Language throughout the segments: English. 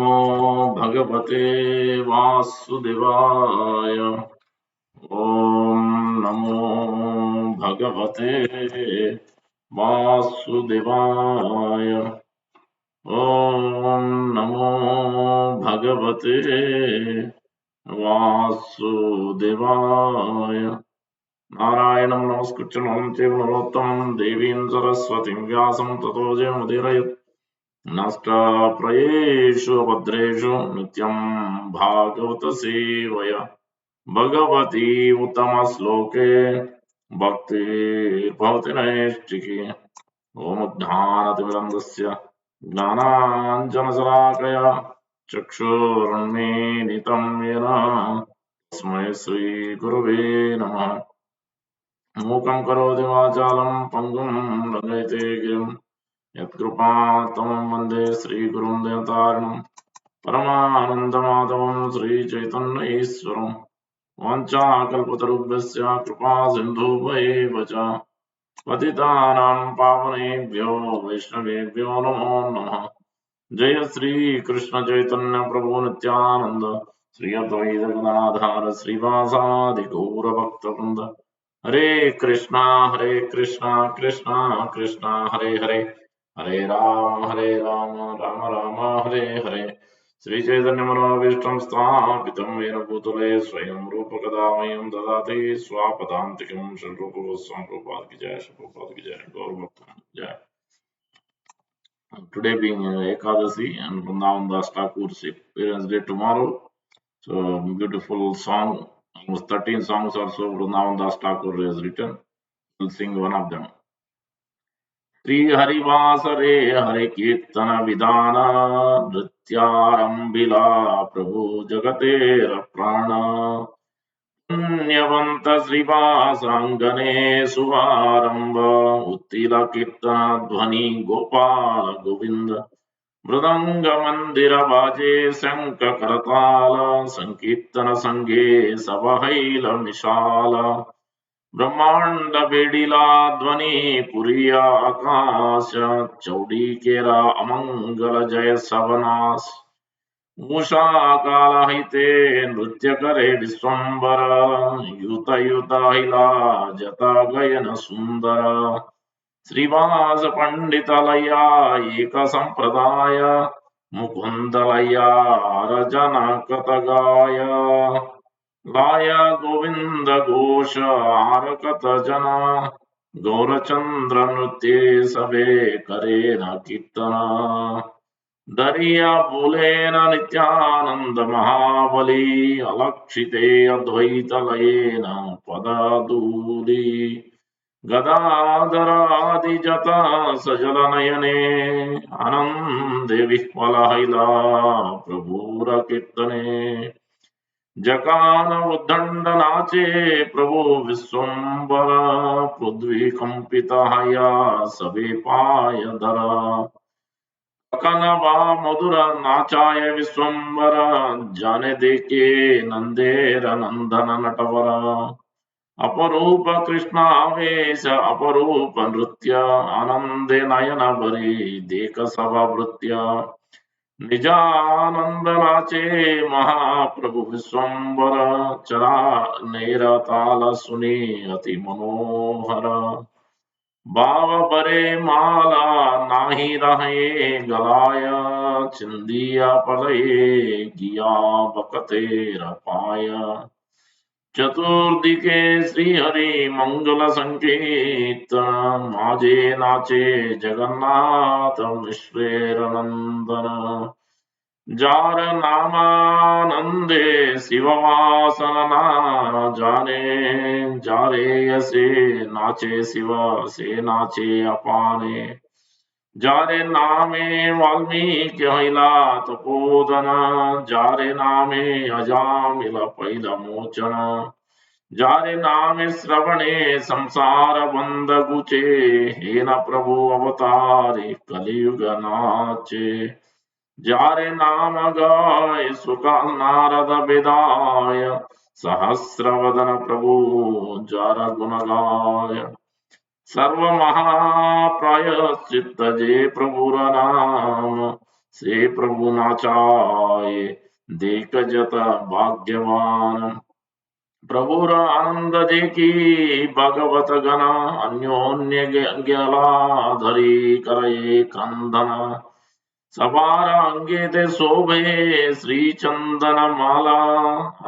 नमो भगवते वासुदेवाय। ओम नमो भगवते वासुदेवाय। ओम नमो भगवते वासुदेवाय। नारायणं नमस्कृत्य नरं चैव नरोत्तमं देवीं सरस्वतीं व्यासं ततो जयमुदीरयेत्। नष्टाप्रयेषु भद्रेषु नित्यं भागवत सेवया भगवती उत्तमश्लोके भक्तिर्भवति नैष्टिकी। ॐ ज्ञानतिमिरन्दस्य ज्ञानाञ्जनशलाकया चक्षुरुन्मीलितं येन तस्मै श्रीगुरवे नमः। मूकं करोति वाचालं पङ्गुं लङ्घयते गिरिं यत्कृपातमं वन्दे श्रीगुरुं दयतारिणं परमानन्दमाधवं श्रीचैतन्यईश्वरं। वाञ्छाकल्पतरुभ्यश्च कृपा सिन्धुभ्येव च पतितानां पावनेभ्यो वैष्णवेभ्यो नमो नमः। जय श्री कृष्ण चैतन्य प्रभु नित्यानंद श्री अद्वैत गदाधर श्रीवासादि गौर भक्तवृंद। हरे कृष्णा कृष्णा कृष्णा हरे हरे, हरे राम राम राम हरे हरे। श्री चैतन्य मनोभीष्टं स्थापितं येन भूतले स्वयं रूप कदा मह्यं ददाति स्वापदान्तिकं श्रीरूप गोस्वामी प्रभुपाद की जय, श्री प्रभुपाद की जय, गौर भक्त जय। Today being Ekadasi and Vrindavan Das Thakur's Parents' Day tomorrow. So beautiful song, almost 13 songs or so Vrindavan Das Thakur has written. We'll sing one of them. Sri Harivasare Hare Kirtana Vidana Nrityarambila Prabhu Jagatera Prana पुण्यवंत श्रीवासांगने सुवारंभ उत्तिला कीर्तना ध्वनि गोपाल गोविंद मृदंग मंदिर बाजे शंख करताल संकीर्तन संगे सवहैल मिशाल ब्रह्मांड बेडिला ध्वनि पुरिया आकाश चौडीकेरा अमंगल जय सवनाश मूषा कालहिते नृत्य करे विश्वंबर युत युताहिला जता गयन सुंदर श्रीवास पंडितलया एक संप्रदाय मुकुंदलया रजन कतगाय लाय गोविंद घोष आरकत जना गौरचंद्र नृत्ये सबे करे न कीर्तना दरिया बोले न नित्यानंद महाबली अलक्षिते अद्वैत लयेन पदादूली गदाधरादिजता सजल नयने आनंदे विह्वलहैला प्रभुर कीर्तने जकान उद्दंड नाचे प्रभु विश्वंबर पृथ्वी कंपिता हया सबे पाय धरा कनवा मधुर नाचाय विश्वंबर जाने देखे नंदेर नंदन नटवर अपरूप कृष्णावेश अपरूप नृत्य आनंदे नयन भरी देख सभा वृत्य निजानंद नाचे महाप्रभु विश्वंबर चरा नेर ताल सुनी अति मनोहर बाव बरे माला नाही रहे गलाय चिंदिया पलये गिया बकतेर पाय चतुर्दिके श्रीहरि मंगल संकेत माजे नाचे जगन्नाथ विश्वेर नंदन जार नामानंदे शिववासन ना जाने जारे यसे नाचे शिव से नाचे अपाने जारे नामे वाल्मीकि हिला तपोदन जारे नामे अजामिल पैल मोचन जारे नामे श्रवणे संसार बंद गुचे हे न प्रभु अवतारे कलियुग नाचे जारे नाम गाय सुख नारद विदाय सहस्रवदन प्रभु जार गुण गाय सर्व महाप्रायश्चित्त जे प्रभुर नाम से प्रभु नाचाए देख जत भाग्यवान। प्रभुर आनंद देखी भगवत गण अन्योन्य ज्ञला धरी करे क्रंदन। सवार अंगे ते शोभे श्री चंदन माला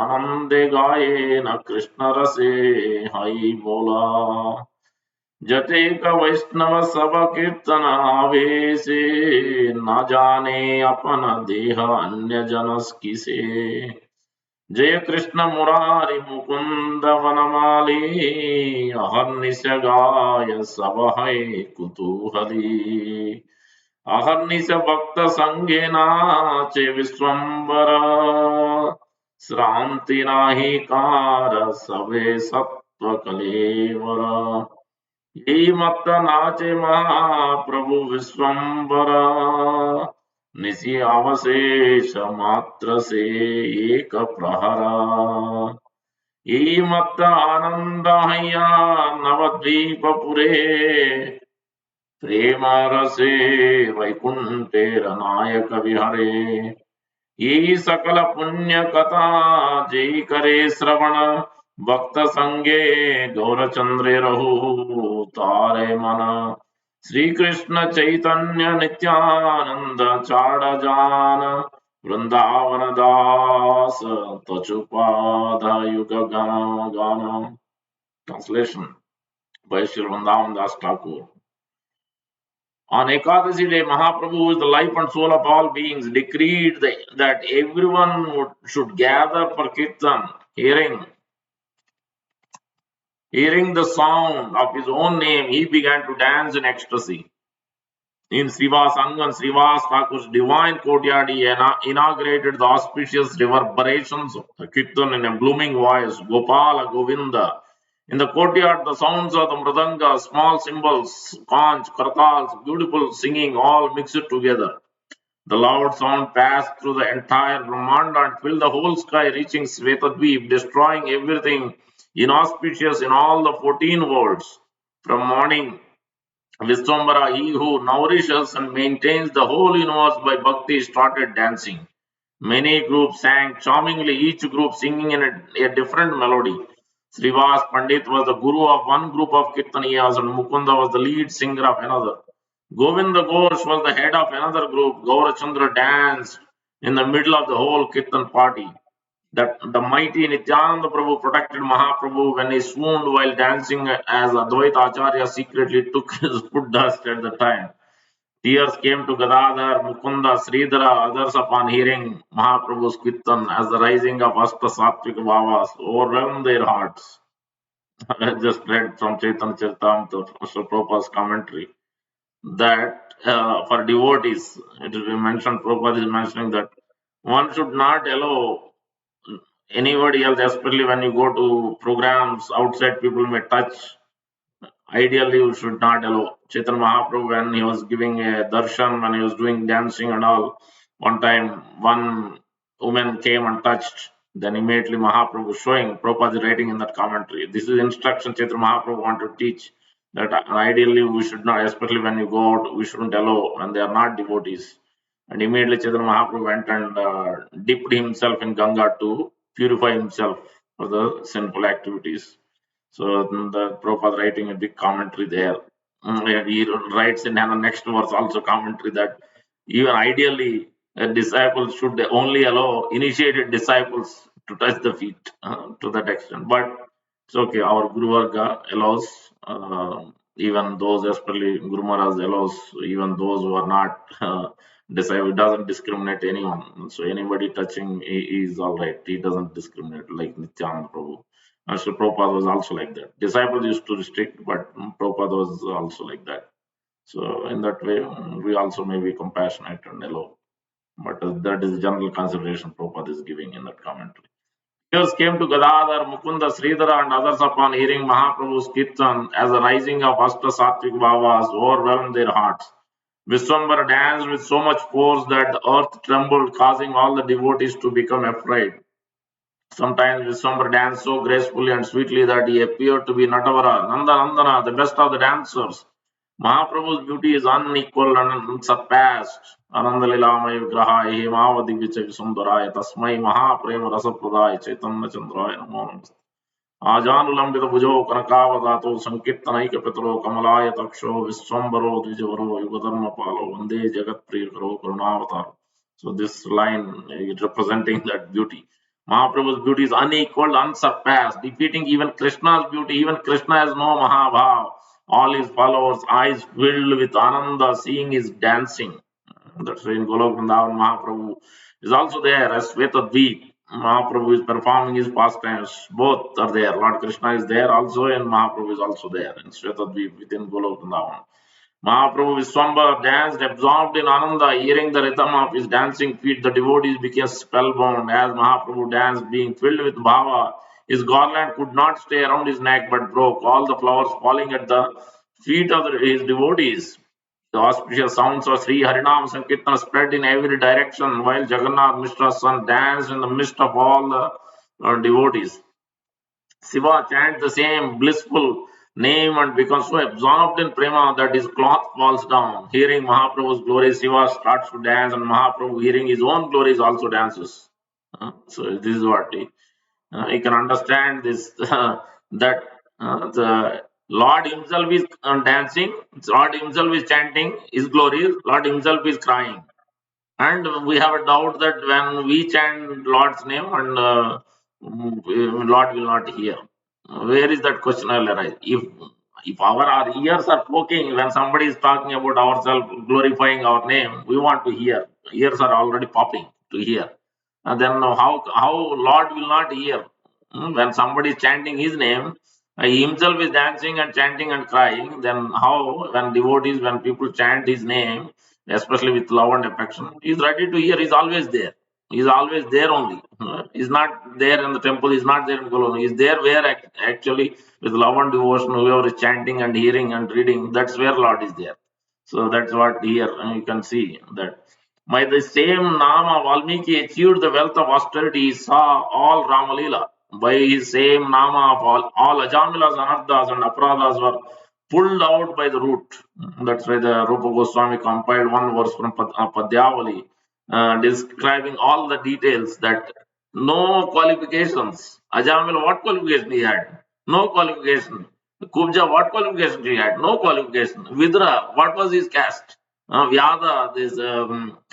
आनंदे गाये न कृष्ण रसे हई बोला। जतेक वैष्णव सब कीर्तन आवेशे न जाने अपन देह अन्य जनस किसे। जय कृष्ण मुरारी मुकुंद वनमाली अहर्निश गाय सब है कुतूहली। अहर्निश भक्त संगे नाचे विश्वम्बर श्रांति नाही कार सबे सत्व कलेवर। यही मत नाचे महाप्रभु विश्वम्बर निशि अवशेष मात्र से एक प्रहरा। यही मत आनंद हैया नवद्वीपपुरे प्रेम रसे वैकुंठे नायक विहरे। ये सकल पुण्य कथा जय करे श्रवण भक्त संगे गौरचंद्रे रहु तारे मन। श्री कृष्ण चैतन्य नित्यानंद चाड़ जान वृंदावन दास तचुपाद युग गान। Translation by Sri Vrindavan Das Thakur. On Ekadasi day, Mahaprabhu, who is the life and soul of all beings, decreed that everyone should gather for Kirtan, hearing the sound of his own name. He began to dance in ecstasy. In Srivas Angan, Srivas Thakur's divine courtyard, he inaugurated the auspicious reverberations of the Kirtan in a blooming voice, Gopala Govinda. In the courtyard, the sounds of the mridanga, small cymbals, conch, kartals, beautiful singing, all mixed together. The loud sound passed through the entire Brahmanda and filled the whole sky, reaching Svetadweep, destroying everything inauspicious in all the 14 worlds. From morning, Viswambara, he who nourishes and maintains the whole universe by bhakti, started dancing. Many groups sang charmingly, each group singing in a different melody. Srivas Pandit was the guru of one group of Kirtaniyas and Mukunda was the lead singer of another. Govinda Ghosh was the head of another group. Gaurachandra danced in the middle of the whole Kirtan party. That the mighty Nityananda Prabhu protected Mahaprabhu when he swooned while dancing as Advaita Acharya secretly took his foot dust at the time. Tears came to Gadadhar, Mukunda, Sridhara, others upon hearing Mahaprabhu's Kirtan as the rising of Ashta Sattvic Bhavas overwhelmed their hearts. I just read from Chaitanya Charitamrita, Mr. Prabhupada's commentary, that for devotees, it will be mentioned, Prabhupada is mentioning that one should not allow anybody else, especially when you go to programs outside, people may touch. Ideally, you should not allow. Chaitanya Mahaprabhu, when he was giving a darshan, when he was doing dancing and all, one time one woman came and touched. Then immediately Mahaprabhu was showing, Prabhupada is writing in that commentary. This is instruction Chaitanya Mahaprabhu wanted to teach. That ideally we should not, especially when you go out, we shouldn't allow when they are not devotees. And immediately Chaitanya Mahaprabhu went and dipped himself in Ganga to purify himself for the sinful activities. So the Prabhupada writing a big commentary there. He writes in the next verse also commentary that even ideally a disciple should only allow initiated disciples to touch the feet to that extent. But it's okay. Our Guru Varga allows even those, especially Guru Maharaj allows even those who are not disciple. Doesn't discriminate anyone. So anybody touching he is all right. He doesn't discriminate like Nityananda Prabhu. So Prabhupada was also like that. Disciples used to restrict, but Prabhupada was also like that. So in that way, we also may be compassionate and allow. But that is general consideration Prabhupada is giving in that commentary. Tears came to Gadadhar, Mukunda, Sridhara and others upon hearing Mahaprabhu's Kirtan as the rising of Ashta Sattvic Bhavas overwhelmed their hearts. Vishwambara danced with so much force that the earth trembled, causing all the devotees to become afraid. Sometimes Vishwambara danced so gracefully and sweetly that he appeared to be Natavara, Nanda Nandana, the best of the dancers. Mahaprabhu's beauty is unequaled and unsurpassed. Ananda Lilamaya Vigrahaya Hemavadi Vichai Sundaraya Tasmai Mahaprema Rasapradaya Chaitanya Chandraya Namo Namaste. आजानुलंबित भुजो कनकावदातो संकीर्तनैक पितरो कमलाय तक्षो विश्वम्बरो द्विजवरो युगधर्म पालो वंदे जगत प्रिय करो करुणावतारो. So this line is representing that beauty. Mahaprabhu's beauty is unequaled, unsurpassed, defeating even Krishna's beauty. Even Krishna has no Mahabhav. All his followers eyes filled with Ananda seeing his dancing. That's why in Golok Vrindavan Mahaprabhu is also there as Svetadvip. Mahaprabhu is performing his pastimes. Both are there. Lord Krishna is there also, and Mahaprabhu is also there in Svetadvip within Golok Vrindavan. Mahaprabhu Viswambara danced absorbed in Ananda, hearing the rhythm of his dancing feet. The devotees became spellbound as Mahaprabhu danced, being filled with bhava. His garland could not stay around his neck but broke, all the flowers falling at the feet of his devotees. The auspicious sounds of Sri Harinam Sankirtan spread in every direction while Jagannath Mishra's son danced in the midst of all the devotees. Shiva chants the same blissful name and becomes so absorbed in prema that his cloth falls down. Hearing Mahaprabhu's glories, Shiva starts to dance, and Mahaprabhu, hearing his own glories, also dances. So this is what he can understand this that the Lord Himself is dancing, Lord Himself is chanting His glories, Lord Himself is crying. And we have a doubt that when we chant Lord's name and Lord will not hear. Where is that question will arise? If our ears are poking when somebody is talking about ourselves, glorifying our name, we want to hear. Ears are already popping to hear. And then how Lord will not hear? When somebody is chanting His name, he himself is dancing and chanting and crying. Then how when devotees, when people chant His name, especially with love and affection, he's ready to hear. He's always there. He's always there only. He's not there in the temple. He's not there in Kolon. He's there where actually with love and devotion, whoever is chanting and hearing and reading, that's where Lord is there. So that's what here you can see that by the same Nama Valmiki achieved the wealth of austerity. He saw all Ramalila. By his same Nama of all Ajamilas, Anarthas, and Apradhas were pulled out by the root. That's why the Rupa Goswami compiled one verse from Padyavali describing all the details that no qualifications. Ajamila, what qualification he had? No qualification. Kubja, what qualification he had? No qualification. Vidra, what was his caste? Vyada, this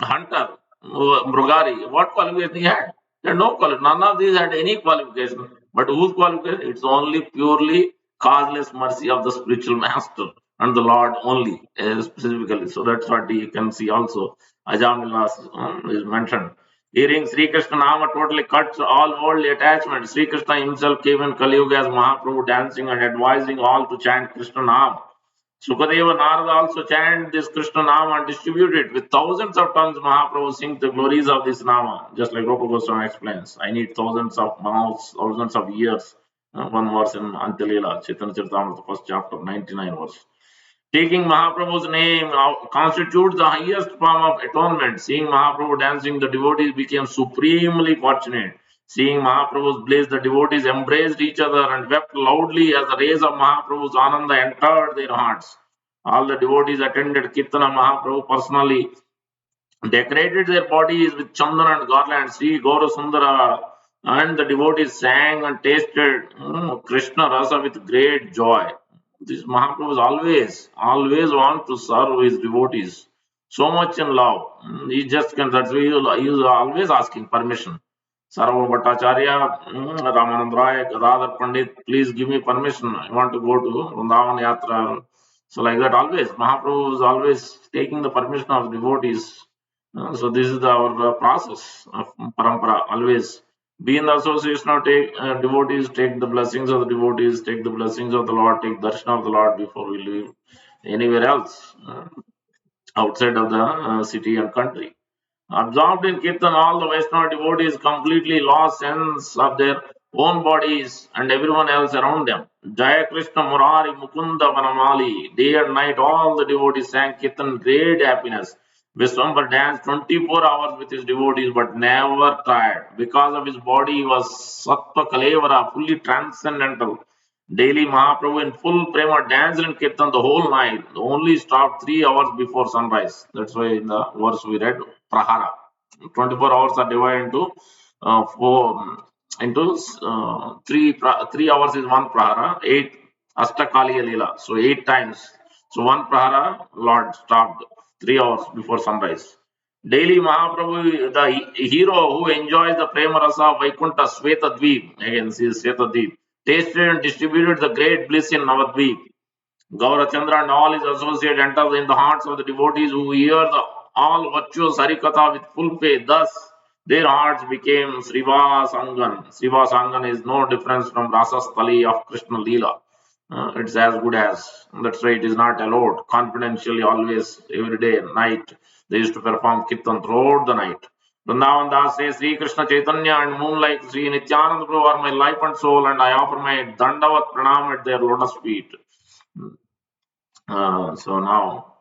hunter, Mrugari, what qualification he had? He had no qualification. None of these had any qualification. But whose qualification? It's only purely causeless mercy of the spiritual master and the Lord only, specifically. So that's what you can see also. Ajamila is mentioned. Hearing Sri Krishna Nama totally cuts all worldly attachments. Sri Krishna himself came in Kali Yuga as Mahaprabhu dancing and advising all to chant Krishna Nama. Sukadeva Narada also chant this Krishna Nama and distribute it. With thousands of tons, Mahaprabhu sings the glories of this Nama, just like Rupa Goswami explains. I need thousands of mouths, thousands of years. One verse in Antilila, Chaitanya Charitamrita, first chapter, 99 verse. Taking Mahaprabhu's name constitutes the highest form of atonement. Seeing Mahaprabhu dancing, the devotees became supremely fortunate. Seeing Mahaprabhu's bliss, the devotees embraced each other and wept loudly as the rays of Mahaprabhu's Ananda entered their hearts. All the devotees attended Kirtana. Mahaprabhu personally decorated their bodies with chandana and garlands. Sri Gaura Sundara and the devotees sang and tasted Krishna Rasa with great joy. This Mahaprabhu is always want to serve his devotees. So much in love. He just can, that's why he is always asking permission. Sarva Bhattacharya, Ramanand Rai, Gadadhar Pandit, please give me permission. I want to go to Vrindavan Yatra. So like that always. Mahaprabhu is always taking the permission of devotees. So this is our process of parampara. Always be in the association of devotees, take the blessings of the devotees, take the blessings of the Lord, take darshan of the Lord before we leave anywhere else outside of the city and country. Absorbed in Kirtan, all the Vaishnava devotees completely lost sense of their own bodies and everyone else around them. Jaya Krishna Murari Mukunda Vanamali. Day and night, all the devotees sang Kirtan, great happiness. Vishwambar danced 24 hours with his devotees but never tired. Because of his body, he was Sattva Kalevara, fully transcendental. Daily Mahaprabhu in full prema danced in Kirtan the whole night, only stopped 3 hours before sunrise. That's why in the verse we read Prahara. 24 hours are divided four into 3 hours is one Prahara, 8 Astakaliya Leela. So 8 times. So one Prahara, Lord stopped 3 hours before sunrise. Daily Mahaprabhu, the hero who enjoys the prema rasa of Vaikuntha Svetadvip, again, see Svetadvip, tasted and distributed the great bliss in Navadvip. Gaurachandra and all his associates enter in the hearts of the devotees who hear the all virtuous Harikatha with full faith. Thus, their hearts became Srivasangan. Srivasangan is no difference from Rasasthali of Krishna Leela. It's as good as. That's why it is not allowed. Confidentially, always, every day, night, they used to perform Kirtan throughout the night. Vrindavan Das says, Sri Krishna Chaitanya and Moonlight Sri Nityananda Prabhu are my life and soul, and I offer my Dandavat Pranam at their lotus feet. So now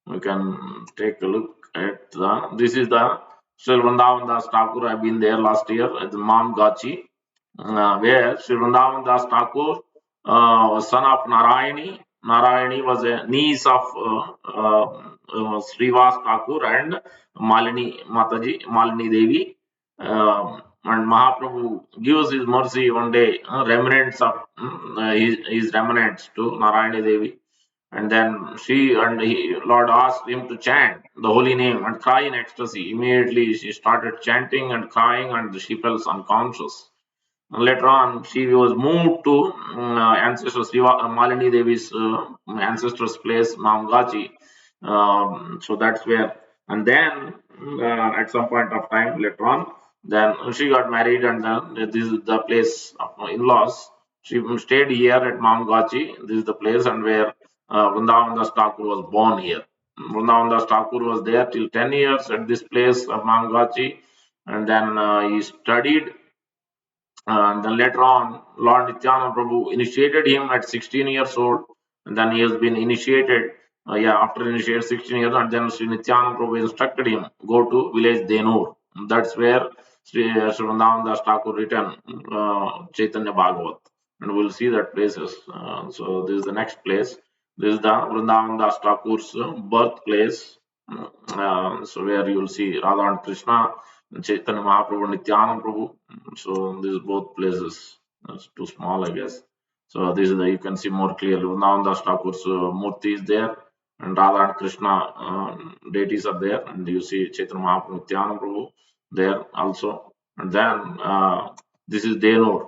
we can take a look at this is the Sri Vrindavan Das Thakur. I've been there last year at the Mam Gachi, where Sri Vrindavan Das Thakur was son of Narayani. Narayani was a niece of Srivas Thakur and Malini Mataji, Malini Devi. And Mahaprabhu gives his mercy one day, remnants of his remnants to Narayani Devi, and then Lord asked him to chant the holy name and cry in ecstasy. Immediately she started chanting and crying, and she fell unconscious. Later on, she was moved to ancestor Malini Devi's ancestor's place, Mamgachi. So that's where, and then at some point of time later on, then she got married, and then this is the place of in-laws. She stayed here at Mamgachi. This is the place, and where Vrindavan Das Thakur was born here. Vrindavan Das Thakur was there till 10 years at this place of Mamgachi, and then he studied, and then later on, Lord Nityananda Prabhu initiated him at 16 years old, and then he has been initiated. After initiated 16 years, and then Sri Nityananda Prabhu instructed him go to village Denur. That's where Sri Vrindavan Das Thakur written Chaitanya Bhagavat, and we'll see that places. So this is the next place. This is the Vrindavan Das Thakur's birthplace. So where you will see Radha and Krishna, Chaitanya Mahaprabhu, Nityananda Prabhu. So these both places. That's too small, I guess. So this is the, you can see more clearly. Vrindavan Thakur's Murti is there, and Radha and Krishna deities are there, and you see Chaitanya Mahaprabhu, Nityananda Prabhu there also. And then this is Denur.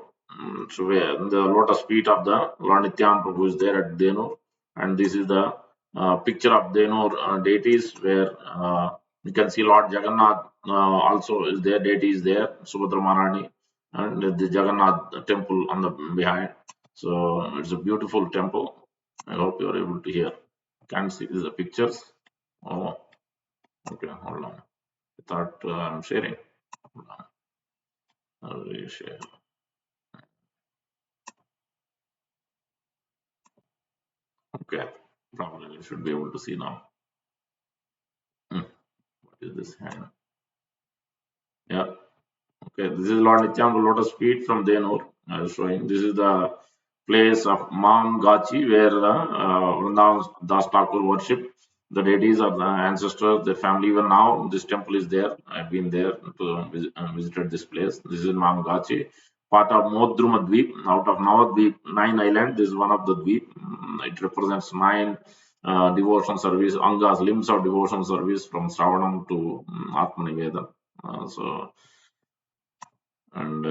So where the lotus feet of the Lord Nityananda Prabhu is there at Denur, and this is the picture of Denur deities where you can see Lord Jagannath also is there, deity is there, Subhadra Maharani, and the Jagannath temple on the behind. So it's a beautiful temple. I hope you are able to hear. Can't see the pictures. Oh, okay, hold on. I thought I'm sharing. Hold on. I'll reshare. Okay, probably you should be able to see now. What is this hand? Yeah. Okay, this is Lord Nityananda Lotus feet from Denur. I was showing. This is the place of Mam Gachi where the Vrindavan Das Thakur worship. The deities are the ancestors, their family. Even now, this temple is there. I've been there to visited this place. This is Mam Gachi, part of Modruma Dweep. Out of Navadweep, 9 islands, this is one of the Dweep. It represents 9 devotion service, Angas, limbs of devotion service from Sravanam to Atmanivedan. So and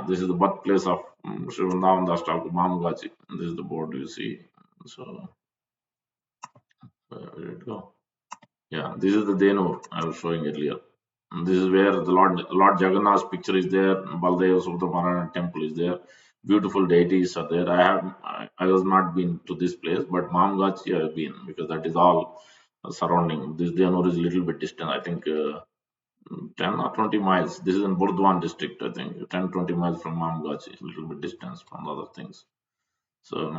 this is the birthplace of Sri Vrindavan Das Thakur Mamgachi. This is the board you see. So where did it go? Yeah, this is the Denur I was showing earlier. And this is where the Lord Jagannath's picture is there. Baldev Subramanian temple is there. Beautiful deities are there. I was not been to this place, but Mamgachi I have been because that is all surrounding. This Denur is a little bit distant. I think 10 or 20 miles. This is in Burdwan district, I think. 10, 20 miles from Mamgachi, a little bit distance from the other things. So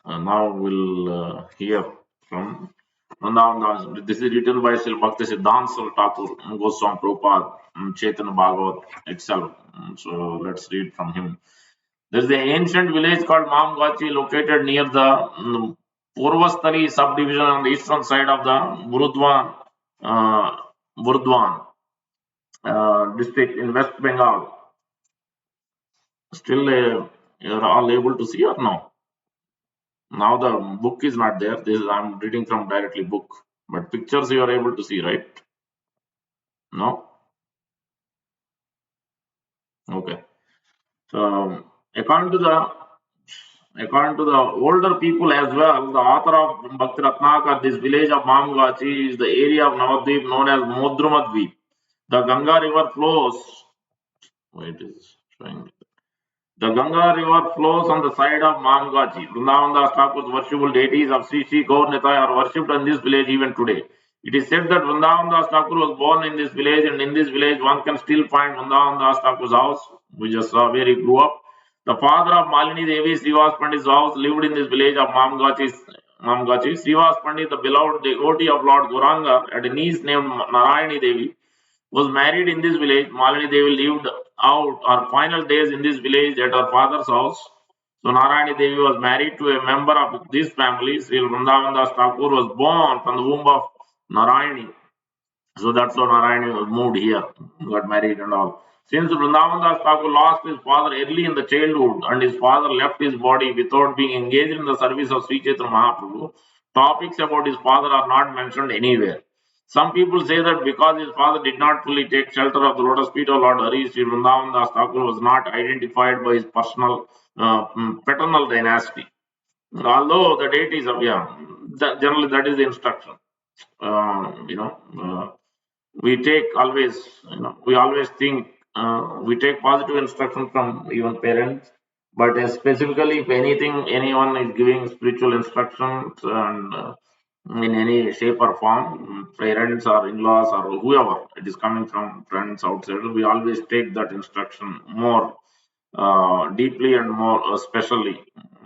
now we'll hear from now, this is written by Sri Bhakti Siddhanta Saraswati Thakur, Goswami Prabhupada, Chaitanya Bhagavat itself. So let's read from him. There is an ancient village called Mamgachi located near the Purvastali subdivision on the eastern side of the uh, Burdwan district in West Bengal. Still, you're all able to see or no? Now the book is not there. This is, I'm reading from directly book, but pictures you are able to see, right? No. Okay. So according to the older people as well, the author of Bhakti Ratnakar, this village of Mamgachi is the area of Navadvip known as Modrumadvip. The Ganga River flows. Wait, it is showing. The Ganga River flows on the side of Mamgachi. Vrindavan Das Thakur's worshipful deities of Sri Sri Gaur Nitai are worshipped in this village even today. It is said that Vrindavan Das Thakur was born in this village, and in this village one can still find Vrindavan Das Thakur's house. We just saw where he grew up. The father of Malini Devi, Srivas Pandit's house, lived in this village of Mamgachi. Srivas Pandit, the beloved devotee of Lord Gauranga, had a niece named Narayani Devi was married in this village. Malini Devi lived out her final days in this village at her father's house. So Narayani Devi was married to a member of this family. Sri Vrindavan Das Thakur was born from the womb of Narayani. So that's how Narayani was moved here, got married and all. Since Vrindavan Das Thakur lost his father early in the childhood and his father left his body without being engaged in the service of Sri Chaitanya Mahaprabhu, topics about his father are not mentioned anywhere. Some people say that because his father did not fully take shelter of the lotus feet of Lord Hari, Sri Vrindavan Das Thakur was not identified by his personal paternal dynasty. Although the deities of, yeah, generally that is the instruction. Uh, you know, uh, we take always, we always think we take positive instruction from even parents, but specifically if anything anyone is giving spiritual instructions and in any shape or form, parents or in-laws or whoever it is coming from, friends outside, we always take that instruction more deeply and more specially.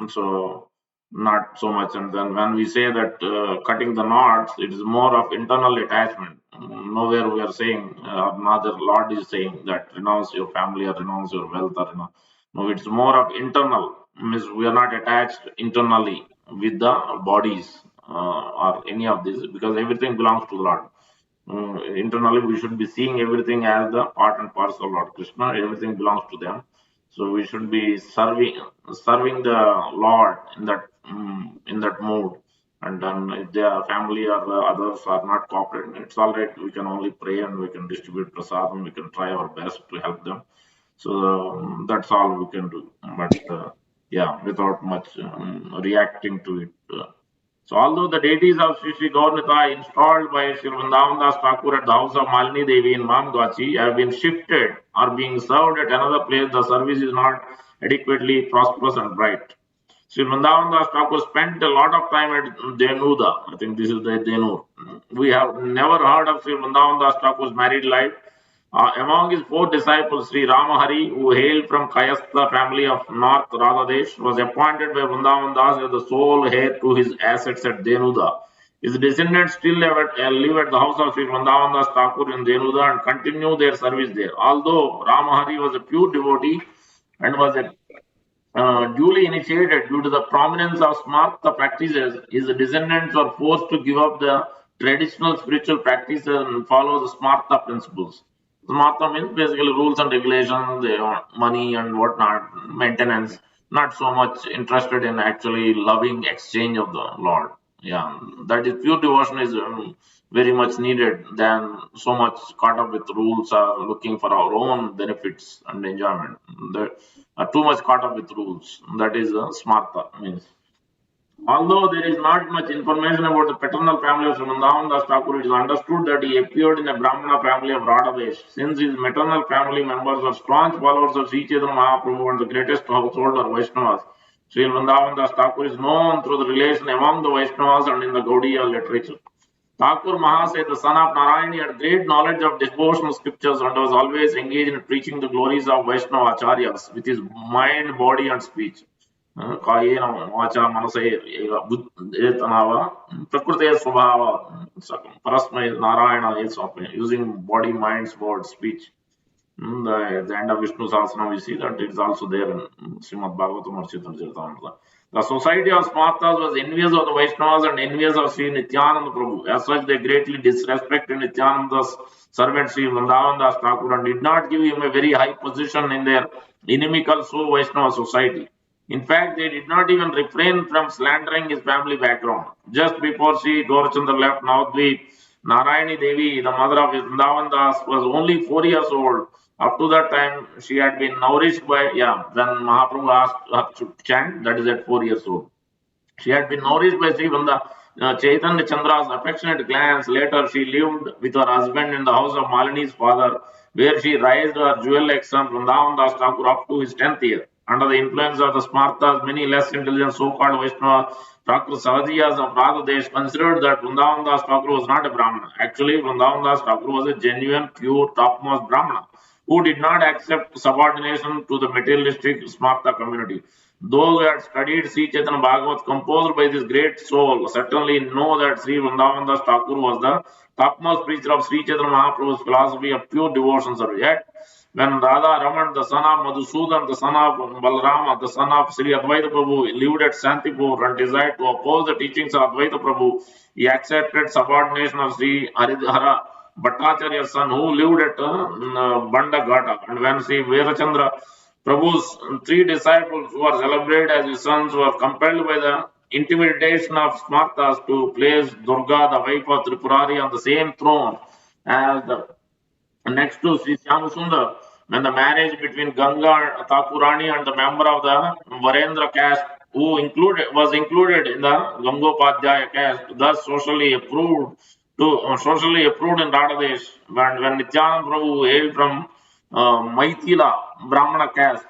So not so much. And then when we say that cutting the knots, it is more of internal attachment. Nowhere we are saying, another Lord is saying that renounce your family or renounce your wealth or no, it's more of internal. Means we are not attached internally with the bodies or any of this because everything belongs to the Lord. Internally, we should be seeing everything as the part and parcel of Lord Krishna. Everything belongs to them. So we should be serving the Lord in that mood. And then if their family or others are not cooperating, it's all right. We can only pray and we can distribute prasad and we can try our best to help them. So that's all we can do. But yeah, without much reacting to it. So although the deities of Sri Sri Gaurnita installed by Sri Vrindavan Das Thakur at the house of Malini Devi in Mamgachi have been shifted or being served at another place, the service is not adequately prosperous and bright. Sri Vrindavan Das Thakur spent a lot of time at Denuda. I think this is the Denur. We have never heard of Sri Vrindavan Das Thakur's married life. Among his four disciples, Sri Ramahari, who hailed from Kayastha family of North Radhadesh, was appointed by Vrindavan Das as the sole heir to his assets at Denuda. His descendants still live at the house of Sri Vrindavan Das Thakur in Denuda and continue their service there. Although Ramahari was a pure devotee and was a duly initiated due to the prominence of Smarta practices, his descendants were forced to give up the traditional spiritual practices and follow the Smarta principles. Smarta means basically rules and regulations, money and whatnot, maintenance. Not so much interested in actually loving exchange of the Lord. Yeah, that is pure devotion is very much needed than so much caught up with rules or looking for our own benefits and enjoyment. The, too much caught up with rules. That is smarta means. Although there is not much information about the paternal family of Vrindavan Das Thakur, it is understood that he appeared in a Brahmana family of Radhadesh. Since his maternal family members are staunch followers of Sri Chaitanya Mahaprabhu and the greatest household are Vaishnavas, Sri Vrindavan Das Thakur is known through the relation among the Vaishnavas and in the Gaudiya literature. Thakur Mahasaya, the son of Narayani, had great knowledge of devotional scriptures and was always engaged in preaching the glories of Vaishnava Acharyas with his mind, body, and speech. ಕಾಯೇನ ವಾಚ ಮನಸೈವ ಏತನಾವ ಪ್ರಕೃತಿಯ ಸ್ವಭಾವ ಪರಸ್ಮೈ Narayana using body, minds, word, speech. At the end of Vishnu Sahasranam, we see that it is also there in Srimad Bhagavatam or Chaitanya Charitamrita. The society of Smartas was envious of the Vaishnavas and envious of Sri Nityananda Prabhu. As such, they greatly disrespected Nityananda's servant Sri Vrindavan Das Thakur and did not give him a very high position in their inimical so Vaishnava society. In fact, they did not even refrain from slandering his family background. Just before Sri Gaurachandra left Navadvip, Narayani Devi, the mother of Vrindavan Das, was only 4 years old. Up to that time, she had been nourished by, yeah, when Mahaprabhu asked her to chant, that is at 4 years old. She had been nourished by Sri Chaitanya Chandra's affectionate glance. Later, she lived with her husband in the house of Malini's father, where she raised her jewel-like son Vrindavan Das Thakur up to his 10th year. Under the influence of the Smartas, many less intelligent so-called Vaishnava Thakur Sahajiyas of Radhadesh considered that Vrindavan Das Thakur was not a Brahmana. Actually, Vrindavan Das Thakur was a genuine, pure, topmost Brahmana who did not accept subordination to the materialistic Smarta community. Those who had studied Sri Chaitanya Bhagavat composed by this great soul certainly know that Sri Vrindavan Das Thakur was the topmost preacher of Sri Chaitanya Mahaprabhu's philosophy of pure devotion service. Yet, when Radha Raman, the son of Madhusudan, the son of Balarama, the son of Sri Advaita Prabhu, lived at Santipur and desired to oppose the teachings of Advaita Prabhu, he accepted subordination of Sri Haridhara Bhattacharya's son, who lived at Bandagata. And when Sri Veerachandra Prabhu's three disciples, who are celebrated as his sons, were compelled by the intimidation of Smartas to place Durga, the wife of Tripurari, on the same throne as the next to Sri Syamasundar, when the marriage between Ganga Thakurani and the member of the Varendra caste, who was included in the Gangopadhyaya caste, thus socially approved in Radhadesh, when Nityananda Prabhu hailed from Maithila Brahmana caste,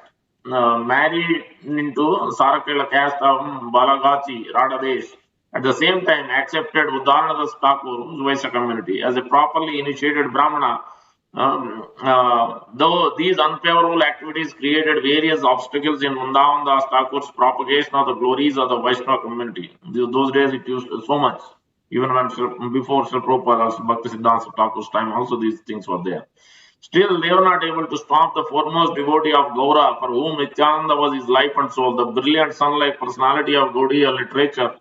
married into Sarakela caste of Balagachi, Radhadesh. At the same time, accepted Uddharanada Thakur's Vaishya community as a properly initiated Brahmana. Though these unfavorable activities created various obstacles in Vrindavan Das Thakur's propagation of the glories of the Vaishnava community. Those days it used so much. Even before Sri Prabhupada's Bhakti Siddhanta Thakur's time, also these things were there. Still, they were not able to stop the foremost devotee of Gaura, for whom Nityananda was his life and soul, the brilliant sun-like personality of Gaudiya literature,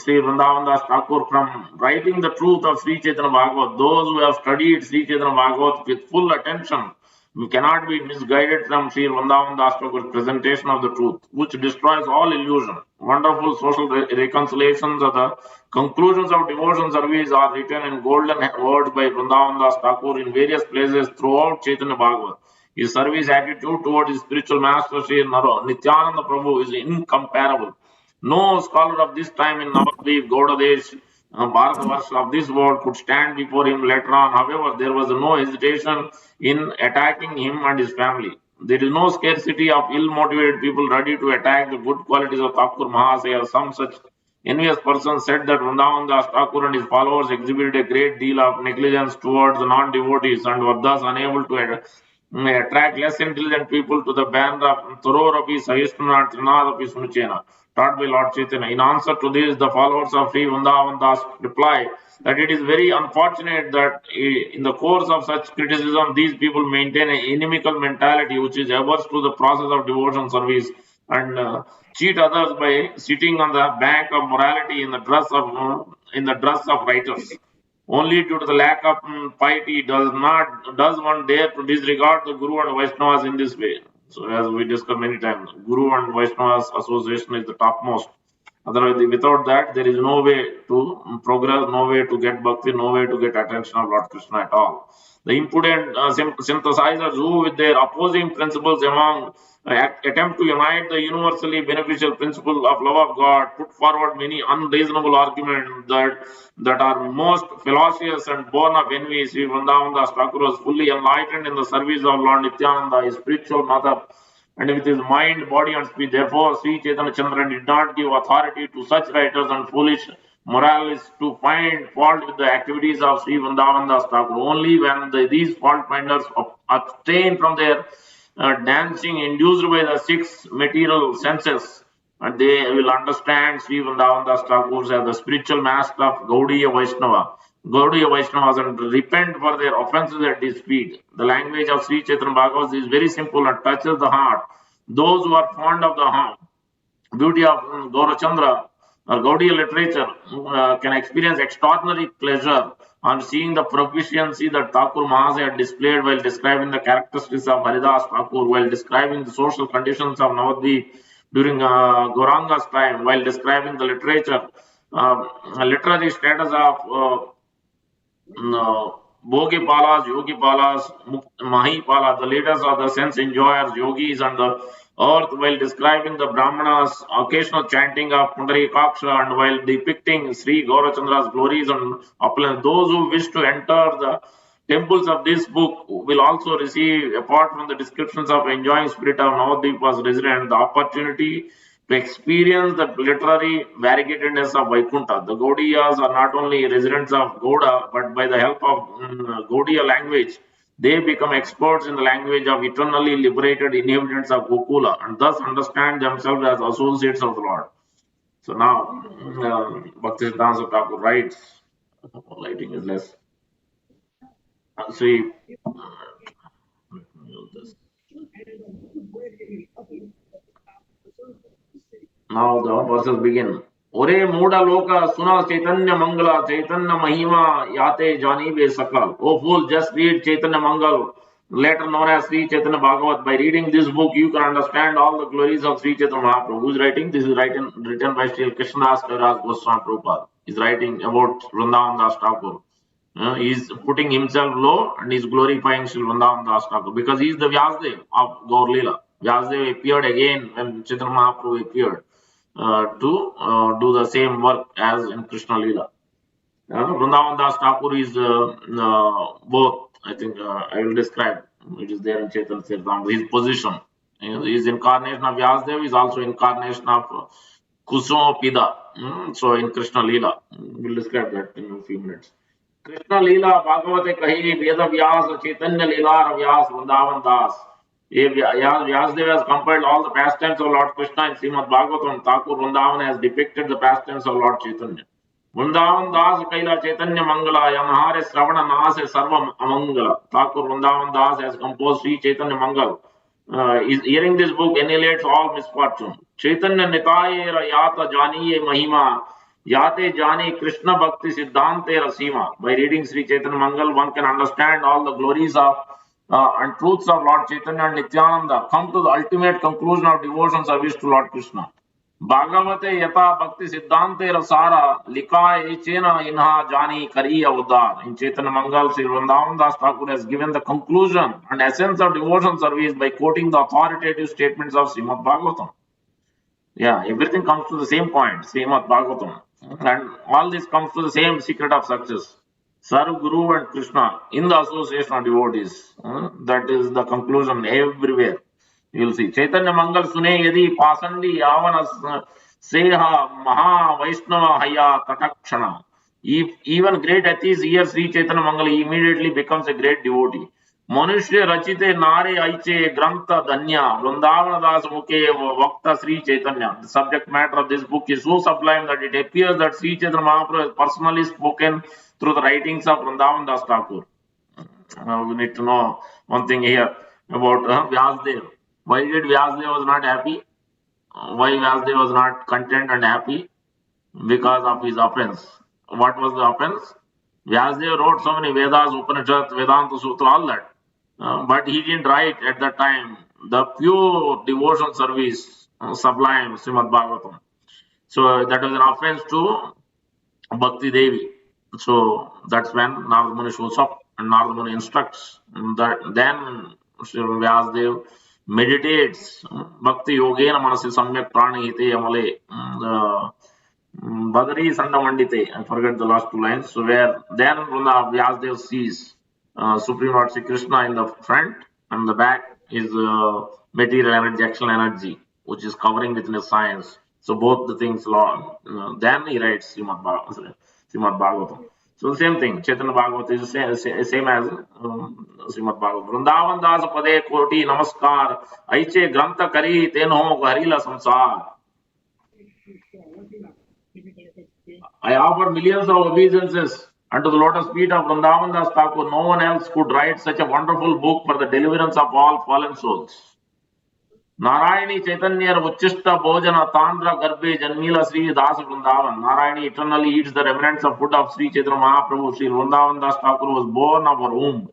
Sri Vrindavan Das Thakur, from writing the truth of Sri Chaitanya Bhagavat. Those who have studied Sri Chaitanya Bhagavat with full attention, we cannot be misguided from Sri Vrindavan Das Thakur's presentation of the truth, which destroys all illusion. Wonderful social reconciliations of the conclusions of devotion service are written in golden words by Vrindavan Das Thakur in various places throughout Chaitanya Bhagavat. His service attitude towards his spiritual master Sri Nityananda Prabhu is incomparable. No scholar of this time in Navadvip, Gaudadesh, Bharatavarsha of this world could stand before him later on. However, there was no hesitation in attacking him and his family. There is no scarcity of ill-motivated people ready to attack the good qualities of Thakur Mahasaya. Some such envious persons said that Vrindavan Das Thakur and his followers exhibited a great deal of negligence towards the non-devotees and were thus unable to attract less intelligent people to the banner of Thororapi Sahishnana Trinadapi Sunuchena, taught by Lord Chaitanya. In answer to this, the followers of Sri Vrindavan Das reply that it is very unfortunate that in the course of such criticism, these people maintain an inimical mentality which is averse to the process of devotion service and cheat others by sitting on the bank of morality in the dress of writers. Only due to the lack of piety does one dare to disregard the Guru and Vaishnavas in this way. So as we discussed many times, Guru and Vaishnavas association is the topmost. Otherwise, without that, there is no way to progress, no way to get bhakti, no way to get attention of Lord Krishna at all. The impudent synthesizers who, with their opposing principles among attempt to unite the universally beneficial principle of love of God, put forward many unreasonable arguments that are most fallacious and born of envy. Sri Vrindavan Das Thakur was fully enlightened in the service of Lord Nityananda, his spiritual mother, and with his mind, body, and speech. Therefore, Sri Chaitanya Chandra did not give authority to such writers and foolish moralists to find fault with the activities of Sri Vrindavan Das Thakur. Only when these fault finders abstain from their dancing induced by the six material senses, and they will understand Sri Vrindavan Das Thakur as the spiritual master of Gaudiya Vaishnava. Gaudiya Vaishnavas and repent for their offenses at his feet. The language of Sri Chaitanya Bhagavad is very simple and touches the heart. Those who are fond of the heart, beauty of Gaurachandra or Gaudiya literature can experience extraordinary pleasure on seeing the proficiency that Thakur Mahase had displayed while describing the characteristics of Haridas Thakur, while describing the social conditions of Navadvip during Gauranga's time, while describing the literature, literary status of Bhogi Palas, Yogi Palas, Mahi Pala, the leaders of the sense enjoyers, yogis, and the earth, while describing the Brahmanas, occasional chanting of Pundarikaksha, and while depicting Sri Gaurachandra's glories and opulence. Those who wish to enter the temples of this book will also receive, apart from the descriptions of enjoying spirit of Navadvipa's resident, the opportunity to experience the literary variegatedness of Vaikuntha. The Gaudiyas are not only residents of Gauda, but by the help of Gaudiya language, they become experts in the language of eternally liberated inhabitants of Gokula and thus understand themselves as associates of the Lord. So now, Bhaktisiddhanta Thakur writes, lighting is less. See, now the verses begin. Ore Muda Loka Suna Chaitanya Mangala Chaitanya Mahima Yate Jani Be Sakal. Oh fool, just read Chaitanya Mangal, later known as Sri Chaitanya Bhagavat. By reading this book, you can understand all the glories of Sri Chaitanya Mahaprabhu. Who's writing? This is written by Sri Krishna Kaviraj Goswami Prabhupada. He's writing about Vrindavan Das Thakur. He's putting himself low and he's glorifying Sri Vrindavan Das Thakur because he's the Vyasdev of Gaur Leela. Vyasdev appeared again when Chaitanya Mahaprabhu appeared to do the same work as in Krishna Leela. Vrindavan Das Thakur is both, I think I will describe, it is there in Chaitanya Charitamrita, his position. His incarnation of Vyasdev is also incarnation of Kusuma Pida. So in Krishna Leela, we'll describe that in a few minutes. Krishna Leela Bhagavate Kahi Veda Vyas Chaitanya Leela Vyas Vrindavan Das. Vyasdev has compiled all the pastimes of Lord Krishna in Srimad Bhagavatam. Thakur Vrindavan has depicted the pastimes of Lord Chaitanya. Vrindavan Das Kaila Chaitanya Mangala Yamhare Sravana Nase Sarvam Amangala. Thakur Vrindavan Das has composed Sri Chaitanya Mangal. Hearing this book annihilates all misfortune. Chaitanya Nitayera Yata Janiye Mahima Yate Jani Krishna Bhakti Siddhante Rasima. By reading Sri Chaitanya Mangal, one can understand all the glories of and truths of Lord Chaitanya and Nityananda. Come to the ultimate conclusion of devotion service to Lord Krishna. Bhagavate Yata Bhakti Siddhante Rasara Likaya Chena Inha Jani Kariya Uddar. In Chaitanya Mangal, Sri Vrindavan Das Thakur has given the conclusion and essence of devotion service by quoting the authoritative statements of Srimad Bhagavatam. Yeah, everything comes to the same point, Srimad Bhagavatam. And all this comes to the same secret of success. Serve Guru and Krishna in the association of devotees. That is the conclusion everywhere. You will see. Chaitanya Mangal Sune Yadi Pasandi Yavana Seha Maha Vaishnava Haya Tatakshana. If even great atheist hears Sri Chaitanya Mangal, he immediately becomes a great devotee. मनुष्य रचिते नारे ऐचे ग्रंथ धन्य वृंदावन दास मुखे वक्ता Sri Chaitanya. The subject matter of this book is so sublime that it appears that Sri Chaitanya Mahaprabhu has personally spoken through the writings of Vrindavan Das Thakur. We need to know one thing here about Vyasdev. Why did Vyasdev was not happy? Why Vyasdev was not content and happy? Because of his offense. What was the offense? Vyasdev wrote so many Vedas, Upanishads, Vedanta Sutra, all that. But he didn't write at that time the pure devotion service, sublime Srimad Bhagavatam. So that was an offense to Bhakti Devi. So that's when Narada Muni shows up and Narada Muni instructs. That then Sri Vyasdev meditates Bhakti Yogena Manasi Samyak Pranihite Amale. Badari Sandamandite, I forget the last two lines. So where then Vyasdev sees Supreme Lord Sri Krishna in the front and the back is material energy, actual energy, which is covering within the science. So both the things, then he writes Srimad Bhagavatam. So the same thing, Chaitanya Bhagavat is the same as Srimad Bhagavatam. Vrindavan Das Pade Koti Namaskar, Aiche Grantha Kari Tenho Harila Samsar. I offer millions of obeisances Unto the lotus feet of Vrindavan Das Thakur, no one else could write such a wonderful book for the deliverance of all fallen souls. Narayani Chaitanya Uchista Bhojana Tandra Garbhe Janmila Sri Das Vrindavan. Narayani eternally eats the remnants of food of Sri Chaitanya Mahaprabhu. Sri Vrindavan Das Thakur was born of her womb.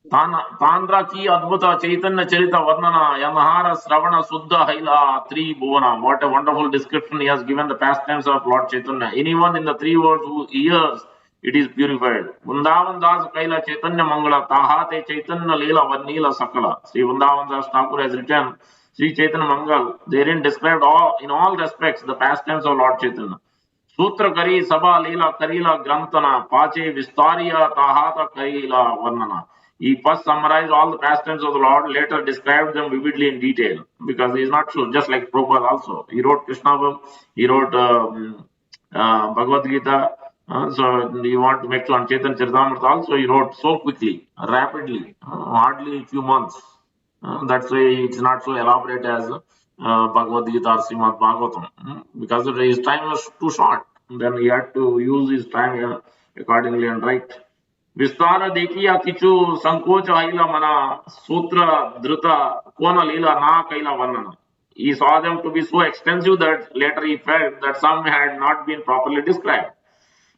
Tandra ki Adbhuta Chaitanya Charita Varnana Yamahara Sravana Suddha Haila Three Bhuvana. What a wonderful description he has given the pastimes of Lord Chaitanya. Anyone in the three worlds who hears, it is purified. Vrindavan Das Kaila Chaitanya Mangala Tahate Chaitanya Leela Varnila Sakala. Sri Vrindavan Das Thakur has written Sri Chaitanya Mangal. Therein described all in all respects the pastimes of Lord Chaitanya. Sutra Kari Sabha Leela Karila Grantana Pache Vistaria Tahata Karila Varnana. He first summarized all the pastimes of the Lord, later described them vividly in detail because he is not sure, just like Prabhupada also. He wrote Krishna, he wrote Bhagavad Gita. So you want to make sure on Chaitanya Charitamrita also, he wrote so quickly, rapidly, hardly a few months. That's why it's not so elaborate as Bhagavad Gita or Srimad Bhagavatam because his time was too short. Then he had to use his time accordingly and write. विस्तार देखिया किचु संकोच आइला मना सूत्र धृत कोन लीला na kaila varnana. He saw them to be so extensive that later he felt that some had not been properly described.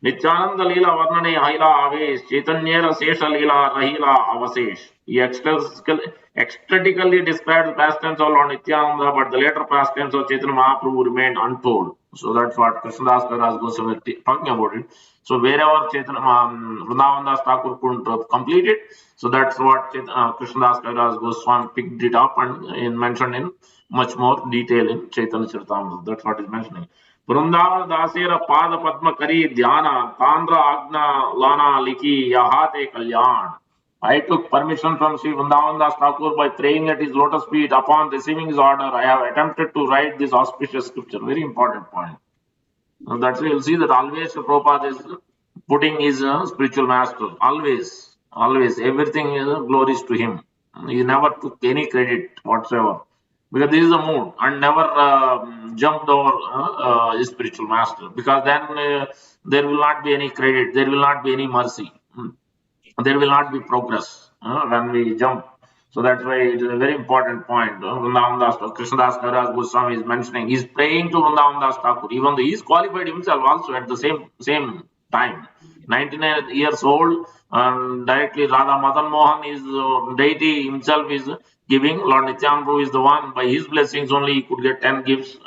Nityananda Leela Varnane Haila Aves, Chaitanyera Sesha Leela Rahila Avasesh. He ecstatically described the pastimes of Lord Nityananda, but the later pastimes of Chaitanya Mahaprabhu remained untold. So that's what Krishnadas Kaviraj Goswami talking about it. So wherever Chaitanya Vrindavan Das Thakur couldn't complete it, so that's what Krishnadas Kaviraj Goswami picked it up and mentioned in much more detail in Chaitanya Charitamrita. That's what he's mentioning. Vrindavan दासेर पाद पद्म करी ध्यान तांद्र आज्ञा लाना लिखी यहाते कल्याण. I took permission from Sri Vrindavan Das Thakur by praying at his lotus feet. Upon receiving his order, I have attempted to write this auspicious scripture. Very important point. And that's why you'll see that always Prabhupada is putting his spiritual master. Always, always. Everything is glories to him. He never took any credit whatsoever. Because this is the mood and never jumped over his spiritual master. Because then there will not be any credit, there will not be any mercy, there will not be progress when we jump. So that's why it is a very important point. Vrindavan Das Krishnadas Kaviraj Goswami is mentioning. He is praying to Vrindavan Das Thakur, even though he is qualified himself also at the same time. 99 years old, and directly Radha Madan Mohan is deity himself is giving. Lord Nityananda is the one. By his blessings only he could get 10 gifts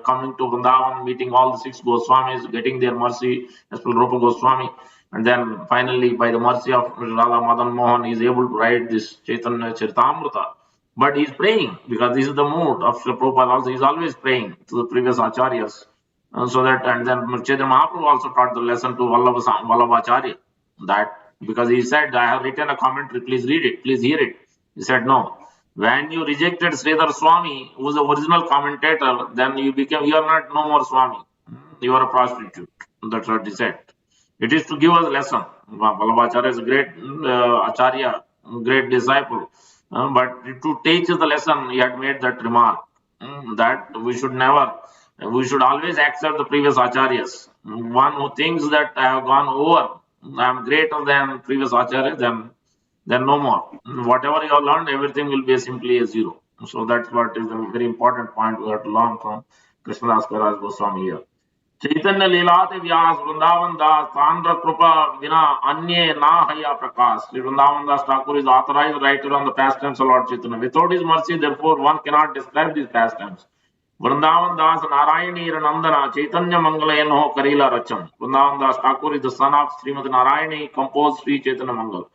coming to Vrindavan, meeting all the 6 Goswamis, getting their mercy as per Rupa Goswami. And then finally, by the mercy of Radha Madan Mohan, he is able to write this Chaitanya Charitamrita. But he is praying because this is the mood of Srila Prabhupada. Also, he is always praying to the previous acharyas. So that, and then Chaitanya Mahaprabhu also taught the lesson to Vallabhacharya. That because he said, I have written a commentary, please read it, please hear it. He said, no. When you rejected Sridhar Swami, who was the original commentator, then you are not no more Swami. You are a prostitute. That's what he said. It is to give us a lesson. Vallabhacharya is a great acharya, great disciple. But to teach the lesson, he had made that remark that we should always accept the previous acharyas. One who thinks that I have gone over, I am greater than previous acharya, then no more. Whatever you have learned, everything will be simply a zero. So that's what is a very important point we have to learn from Krishnadas Kaviraj Goswami here. चैतन्य लीलाते व्यास वृंदावन दास तांड्र कृपा विना अन्य ना हया प्रकाश. Sri Vrindavan Das Thakur is authorized writer on the pastimes of Lord Chaitanya. Without his mercy, therefore, one cannot describe these pastimes. Vrindavan Das Narayani Nandana Chaitanya Mangala Enho Karila Racham. Vrindavan Das Thakur is the son of Srimati Narayani, composed Sri Chaitanya Mangal.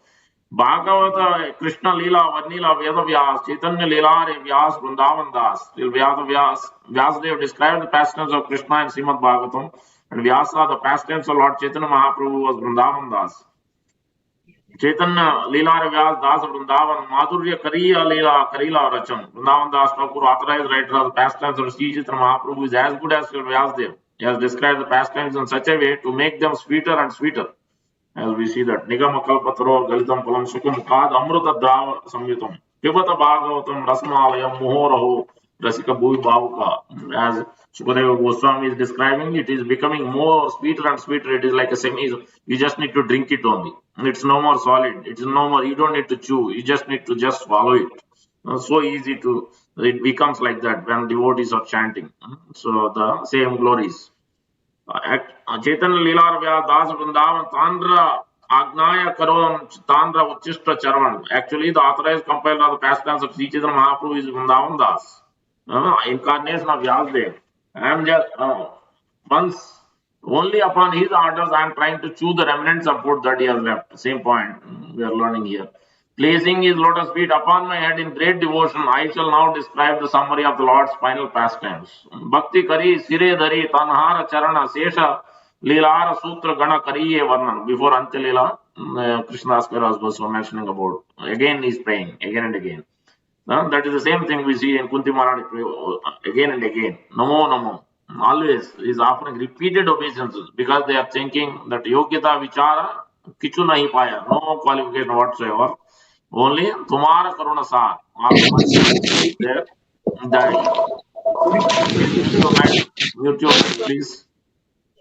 Bhagavata Krishna Leela Varnila Veda Vyas Chaitanya Leela Vyas Vrindavan Das. Vyasadeva described the pastimes of Krishna in Srimad Bhagavatam, and Vyasa the pastimes of Lord Chaitanya Mahaprabhu was Vrindavan Das. Chaitanya Leela Vyas Das Vrindavan Madhurya Kariya Leela Karila Racham. Vrindavan Das Thakur, authorized writer of the pastimes of Sri Chaitanya Mahaprabhu, is as good as Vyasadeva. He has described the pastimes in such a way to make them sweeter and sweeter. As we see that Nigama Kalpataro Galitam Palam Sukum Kad Amruta Drava Samyutam Pivata Bhagavatam Rasmalayam Muhoraho Rasika Bhuvi Bhavuka. As Sukadeva Goswami is describing, it is becoming more sweeter and sweeter. It is like a semi. You just need to drink it only. It's no more solid. It's no more. You don't need to chew. You just need to just swallow it. So easy to. It becomes like that when devotees are chanting. So the same glories. Chaitanya लीला व्यास दास वृंदावन तांड्र आज्ञाय करोम तांड्र उच्चिष्ट चरवण. Actually, the authorized compiler of the pastimes of Sri Chaitanya Mahaprabhu is Vrindavan Das, incarnation of Vyasdev. I am just once only upon his orders I am trying to chew the remnants of food that he has left. Same point we are learning here. Placing his lotus feet upon my head in great devotion, I shall now describe the summary of the Lord's final pastimes. Bhakti kari sire dhari tanhara charana sesha lilara sutra gana kariye varnan. Before Antilila, Krishna was also mentioning about. Again he is praying, again and again. That is the same thing we see in Kunti Maharani again and again. Namo Namo. Always is offering repeated obeisances because they are thinking that Yogyata Vichara Kichu Nahi Paya. No qualification whatsoever. Only Tumara Karuna Sar. All the mercy is there. The, mute your mic, please.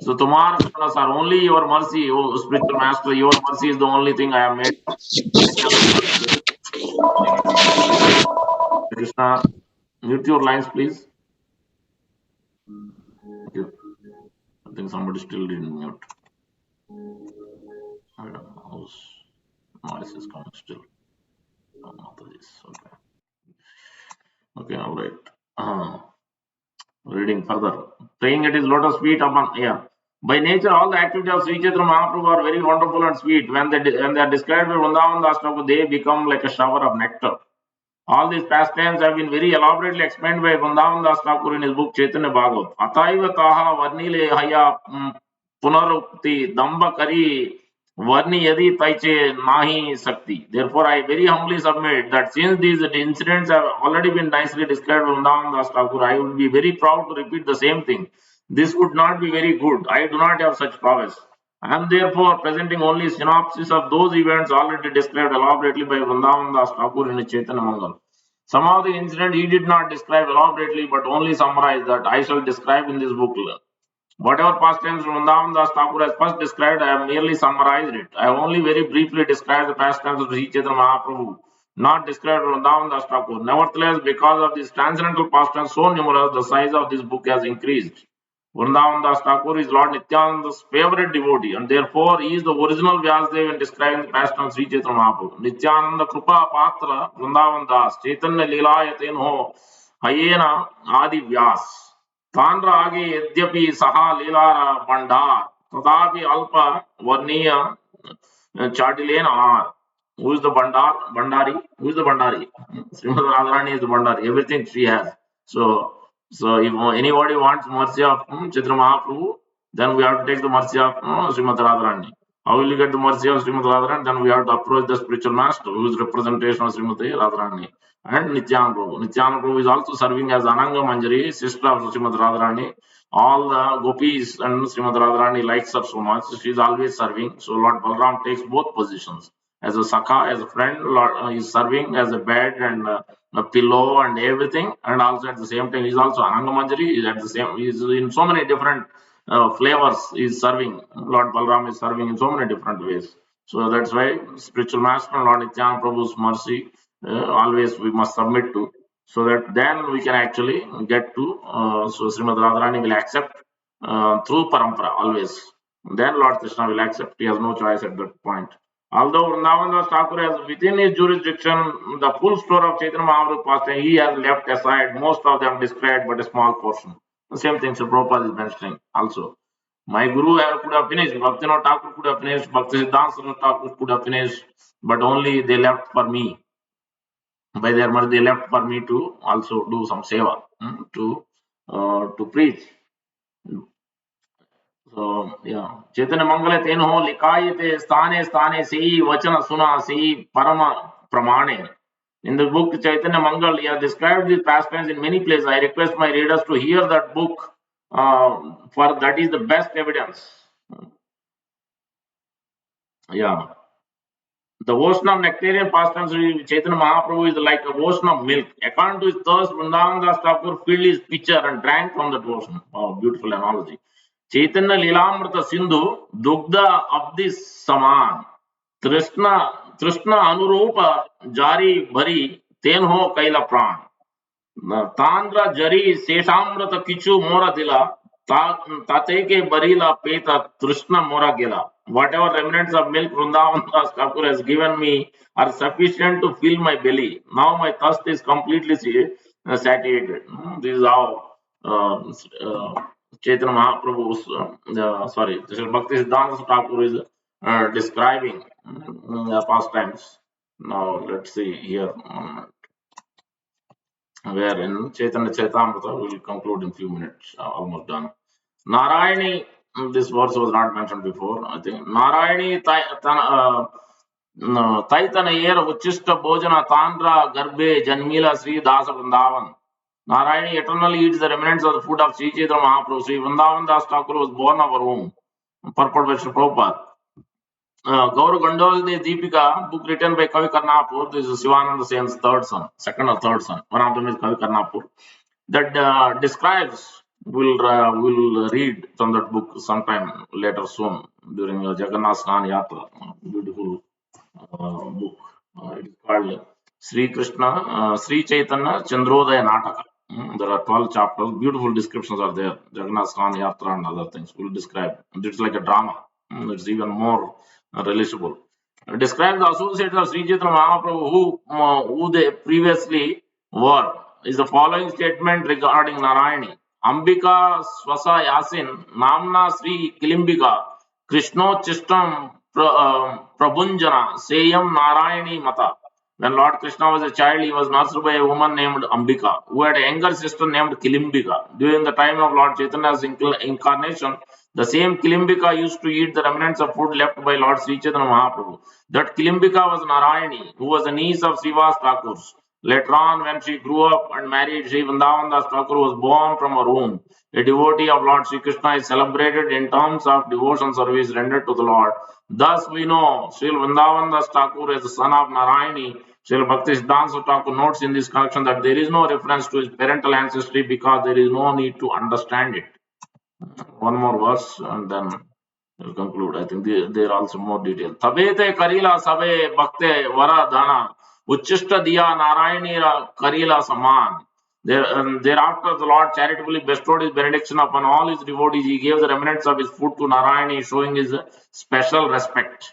So Tumara Karuna Sar. Only your mercy, oh spiritual master, your mercy is the only thing I have made. Krishna, mute your lines, please. Thank you. I think somebody still didn't mute. I don't know whose noise is coming still. Not this. Okay. Okay, all right. Reading further. Praying at his lotus feet upon, yeah. By nature, all the activities of Sri Chaitanya Mahaprabhu are very wonderful and sweet. When they are described by Vrindavan Das Thakur, they become like a shower of nectar. All these pastimes have been very elaborately explained by Vrindavan Das Thakur in his book Chaitanya Bhagavat. Ataiva taha varnile haya punarukti damba kari varni yadi taiche nahi sakti. Therefore, I very humbly submit that since these incidents have already been nicely described by Vrindavan Das Thakur, I would be very proud to repeat the same thing. This would not be very good. I do not have such prowess. I am therefore presenting only synopsis of those events already described elaborately by Vrindavan Das Thakur in Chaitanya Mangal. Some of the incidents he did not describe elaborately but only summarized that I shall describe in this book. Whatever pastimes Vrindavan Das Thakur has first described, I have merely summarized it. I have only very briefly described the pastimes of Sri Chaitanya Mahaprabhu, not described Vrindavan Das Thakur. Nevertheless, because of these transcendental pastimes so numerous, the size of this book has increased. Vrindavan Das Thakur is Lord Nityananda's favorite devotee, and therefore he is the original Vyasdev in describing the pastimes of Sri Chaitanya Mahaprabhu. Nityananda Krupa Patra Vrindavan Das Chaitanya Leelayaten Ho Hayena Adi Vyas. तांड्र आगे यद्यपि सहा लीलार भंडार तथापि अल्प वर्णीय चाटिलेन are. Who is the Bandar? Bandari? Who is the Bandari? Srimad Radharani is the Bandari. Everything she has. So if anybody wants mercy of Chaitanya Mahaprabhu, then we have to take the mercy of Srimad Radharani. How will you get the mercy of Srimad Radharani? Then we have to approach the spiritual master, who is representation of Srimati Radharani. And Nityananda Prabhu. Nityananda Prabhu is also serving as Ananga Manjari, sister of Srimad Radharani. All the gopis and Srimad Radharani likes her so much. She is always serving. So Lord Balram takes both positions. As a Sakha, as a friend, Lord is serving as a bed and a pillow and everything. And also at the same time, he is also Ananga Manjari. Is at the same. He is in so many different flavors. He is serving. Lord Balram is serving in so many different ways. So that's why spiritual master Lord Nityananda Prabhu's mercy always we must submit to, so that then we can actually get to so Srimad Radharani will accept through parampara always. Then Lord Krishna will accept. He has no choice at that point. Although Vrindavan Das Thakur has within his jurisdiction the full story of Chaitanya Mahaprabhu pastime, he has left aside most of them described but a small portion. The same thing Sri Prabhupada is mentioning also. My guru could have finished, Bhaktivinoda Thakur could have finished, Bhakti Siddhanta Thakur could have finished, but only they left for me. By their mercy, they left for me to also do some seva, to preach. So yeah, Chaitanya Mangala Tenho Likayate Stane Stane Sei Vachana Suna Sei Parama Pramane. In the book Chaitanya Mangal, he has described these pastimes in many places. I request my readers to hear that book, for that is the best evidence. Yeah. The ocean of nectarian pastimes of Chaitanya Mahaprabhu is like a ocean of milk. According to his thirst, Vrindavan Das Thakur filled his pitcher and drank from that ocean. Oh, beautiful analogy. Chaitanya Lilamrita Sindhu, Dugda Abdi Saman. Trishna Anurupa Jari Bhari, Tenho Kaila Pran. तांद्र जरी शेषामृत किचु मोरा दिला ताते के बरीला पेता तृष्णा मोरा गेला whatever remnants of milk Vrindavan Das Thakur has given me are sufficient to fill my belly. Now my thirst is completely satiated. This is how uh, uh, Chaitanya Mahaprabhu's sorry, Sri Bhakti Siddhanta Thakur is describing pastimes. Now let's see here. Where in Chaitanya Chaitamrita we will conclude in few minutes, almost done. Narayani, this verse was not mentioned before, I think. Narayani Taitanayera Uchista Bhojana Tandra Garbe Janmila Sri Dasa Vrindavan. Narayani eternally eats the remnants of the food of Sri Chaitanya Mahaprabhu. Sri Vrindavan Das Thakur was born of her womb. Purport by Sri Prabhupada. Gaur Gondal the Deepika, book written by Kavi Karnapur. This is Sivananda Sen's third son, second or third son. One of them is Kavi Karnapur. That describes, we'll read from that book sometime later soon during Jagannath Snan Yatra. Beautiful book. It is called Sri Krishna, Sri Chaitanya Chandrodaya Nataka. There are 12 chapters. Beautiful descriptions are there. Jagannath Snan Yatra and other things. We'll describe. It's like a drama. It's even more relatable. Describe the associates of Sri Chaitanya Mahaprabhu who they previously were. Is the following statement regarding Narayani. Ambika Swasa Yasin Namna Sri Kilimbika Krishno Chistam Prabhunjana Seyam Narayani Mata. When Lord Krishna was a child, he was nursed by a woman named Ambika, who had a younger sister named Kilimbika. During the time of Lord Chaitanya's incarnation, the same Kilimbika used to eat the remnants of food left by Lord Sri Chaitanya Mahaprabhu. That Kilimbika was Narayani, who was the niece of Srivas Thakur's. Later on, when she grew up and married, Sri Vrindavan Das Thakur was born from her womb. A devotee of Lord Sri Krishna is celebrated in terms of devotion service rendered to the Lord. Thus, we know Sri Vrindavan Das Thakur is the son of Narayani. Sri Bhakti Siddhanta Thakur notes in this connection that there is no reference to his parental ancestry because there is no need to understand it. One more verse and then we'll conclude. I think there are also more detail. Tabete Karila Sabe Bhakte Vara Dana Uchishta Diya Narayanira Karila Saman. Thereafter, the Lord charitably bestowed his benediction upon all his devotees. He gave the remnants of his food to Narayani, showing his special respect.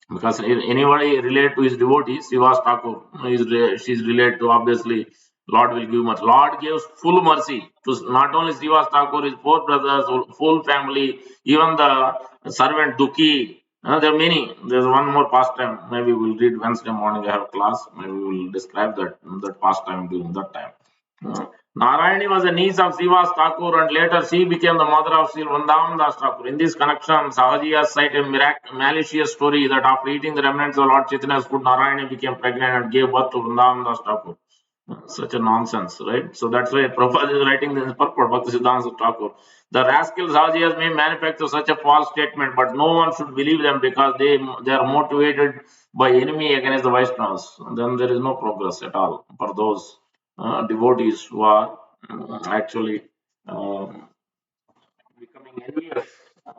Because anybody related to his devotees, Srivas Thakur, she's related to, obviously, Lord will give much. Lord gives full mercy to not only Srivas Thakur, his four brothers, full family, even the servant Duki. There are many. There's one more pastime. Maybe we'll read Wednesday morning. I have class. Maybe we'll describe that pastime during that time. Narayani was a niece of Srivas Thakur and later she became the mother of Sri Vrindavan Das Thakur. In this connection, Sahajiya cite a malicious story that after eating the remnants of Lord Chaitanya's food, Narayani became pregnant and gave birth to Vrindavan Das Thakur. Such a nonsense, right? So that's why Prabhupada is writing this purport, Bhakti Siddhanta Thakur. The rascal Sahajiyas may manufacture such a false statement, but no one should believe them because they are motivated by enemy against the Vaishnavas. Then there is no progress at all for those devotees who are actually becoming envious of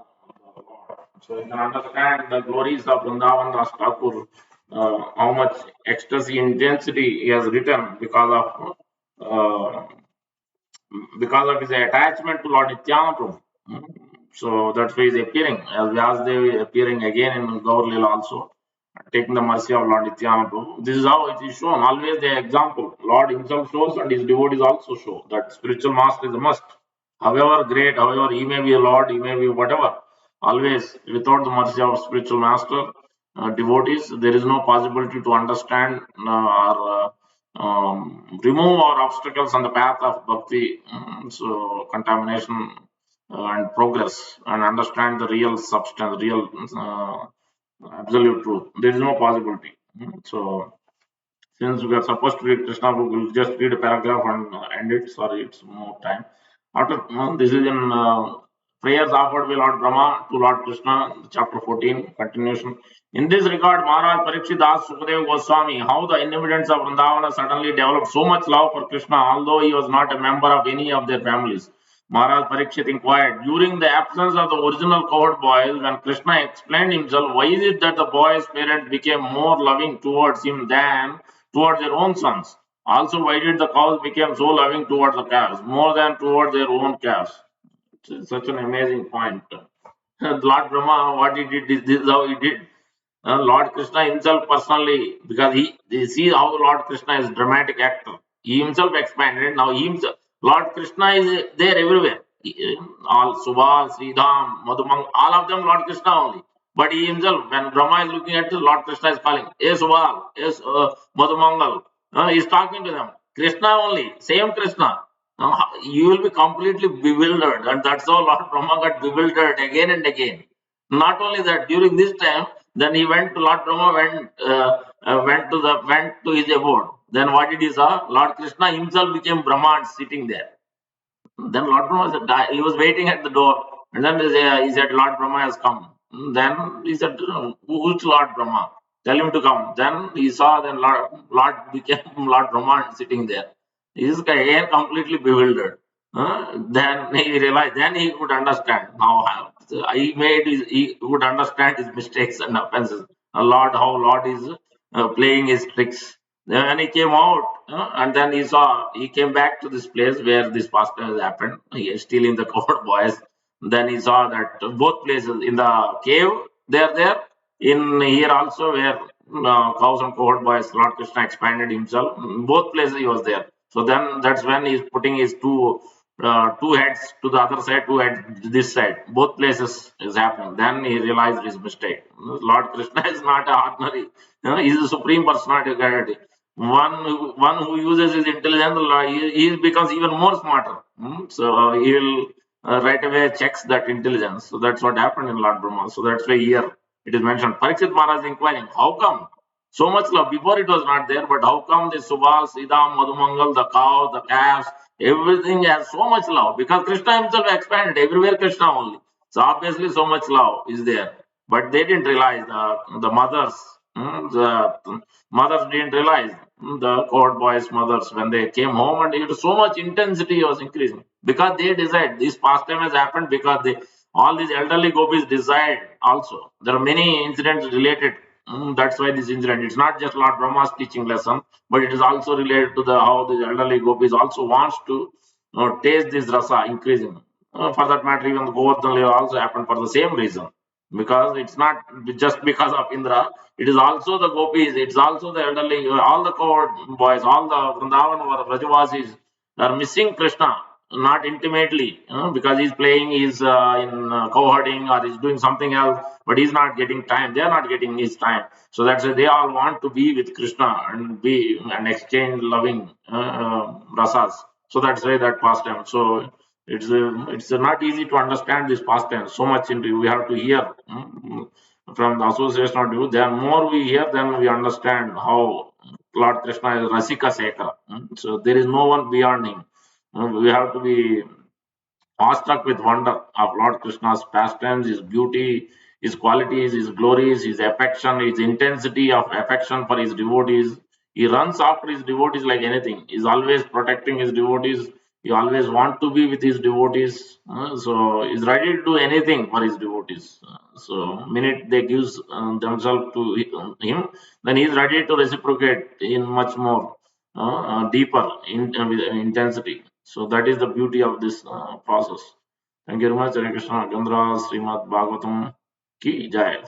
the Lord. So you can understand the glories of Vrindavan Das Thakur, how much ecstasy intensity he has written because of his attachment to Lord Nityananda Prabhu. So that's why he's appearing as Vyasdev appearing again in Gaur Lila also, taking the mercy of Lord Nityananda Prabhu. This is how it is shown. Always the example. Lord himself shows and his devotees also show that spiritual master is a must. However great, however he may be a Lord, he may be whatever. Always without the mercy of spiritual master, devotees, there is no possibility to understand or remove our obstacles on the path of bhakti. So contamination and progress and understand the real substance, real absolute truth. There is no possibility. So, since we are supposed to read Krishna book, we'll just read a paragraph and end it. Sorry, it's more time. After this is in prayers offered by Lord Brahma to Lord Krishna, chapter 14, continuation. In this regard, Maharaj Parikshit asked Sukadeva Goswami how the inhabitants of Vrindavana suddenly developed so much love for Krishna, although he was not a member of any of their families. Maharaj Parikshit inquired, during the absence of the original cowherd boys, when Krishna explained himself, why is it that the boys' parents became more loving towards him than towards their own sons? Also, why did the cows become so loving towards the calves, more than towards their own calves? It's such an amazing point. Lord Brahma, what he did, this is how he did. Lord Krishna himself personally, because they see how Lord Krishna is dramatic actor. He himself expanded. Now he himself, Lord Krishna is there everywhere. All Subal, Sridham, Madhumang, all of them Lord Krishna only. But he himself, when Brahma is looking at this, Lord Krishna is calling, Hey Subal, yes Madhumangal. He's talking to them. Krishna only, same Krishna. You will be completely bewildered, and that's how Lord Brahma got bewildered again and again. Not only that, during this time, then he went to Lord Brahma went to his abode. Then what did he saw? Lord Krishna himself became Brahman sitting there. Then Lord Brahma said, he was waiting at the door, and then he said, Lord Brahma has come. Then he said, who's Lord Brahma? Tell him to come. Then he saw, then Lord became Lord Brahma sitting there. He is again completely bewildered. Then he realized, then he could understand. Now he would understand his mistakes and offenses. How Lord is playing his tricks. Then when he came out, and then he came back to this place where this pastime has happened. He is still in the covered boys. Then he saw that both places in the cave, they are there. In here also, where cows and covered boys, Lord Krishna expanded himself. Both places he was there. So then that's when he's putting his two heads to the other side, two heads this side. Both places is happening. Then he realized his mistake. Lord Krishna is not a ordinary. He is the supreme personality of Godhead. One who uses his intelligence, he becomes even more smarter. So he will right away checks that intelligence. So that's what happened in Lord Brahma. So that's why here it is mentioned. Parikshit Maharaj is inquiring, how come so much love? Before it was not there, but how come the Subal, Sridham, Madhumangal, the cows, the calves, everything has so much love? Because Krishna himself expanded everywhere, Krishna only. So obviously, so much love is there. But they didn't realize the mothers, the mothers didn't realize the court boys' mothers when they came home, and so much intensity was increasing because they desired this pastime has happened because they all these elderly gopis desired also. There are many incidents related. That's why this incident. It's not just Lord Brahma's teaching lesson, but it is also related to the how the elderly gopis also wants to taste this rasa increasing. For that matter, even the Govardhan Leela also happened for the same reason because it's not just because of Indra. It is also the gopis. It's also the elderly, all the court boys, all the Vrindavan or Vrajavasis are missing Krishna, not intimately, because he's playing, he's in cohorting or he's doing something else, but he's not getting time. They are not getting his time. So that's why they all want to be with Krishna and be and exchange loving rasas. So that's why that pastime. So it's not easy to understand this pastime. So much into we have to hear from the association of you. Then more we hear, then we understand how Lord Krishna is Rasika Sekha. So there is no one beyond him. We have to be awestruck with wonder of Lord Krishna's pastimes, his beauty, his qualities, his glories, his affection, his intensity of affection for his devotees. He runs after his devotees like anything. He's always protecting his devotees. He always wants to be with his devotees. So he's ready to do anything for his devotees. So minute they give themselves to him, then he's ready to reciprocate in much more deeper with intensity. So that is the beauty of this process. Thank you very much. Hare Krishna. Gandhara Srimad Bhagavatam ki jai.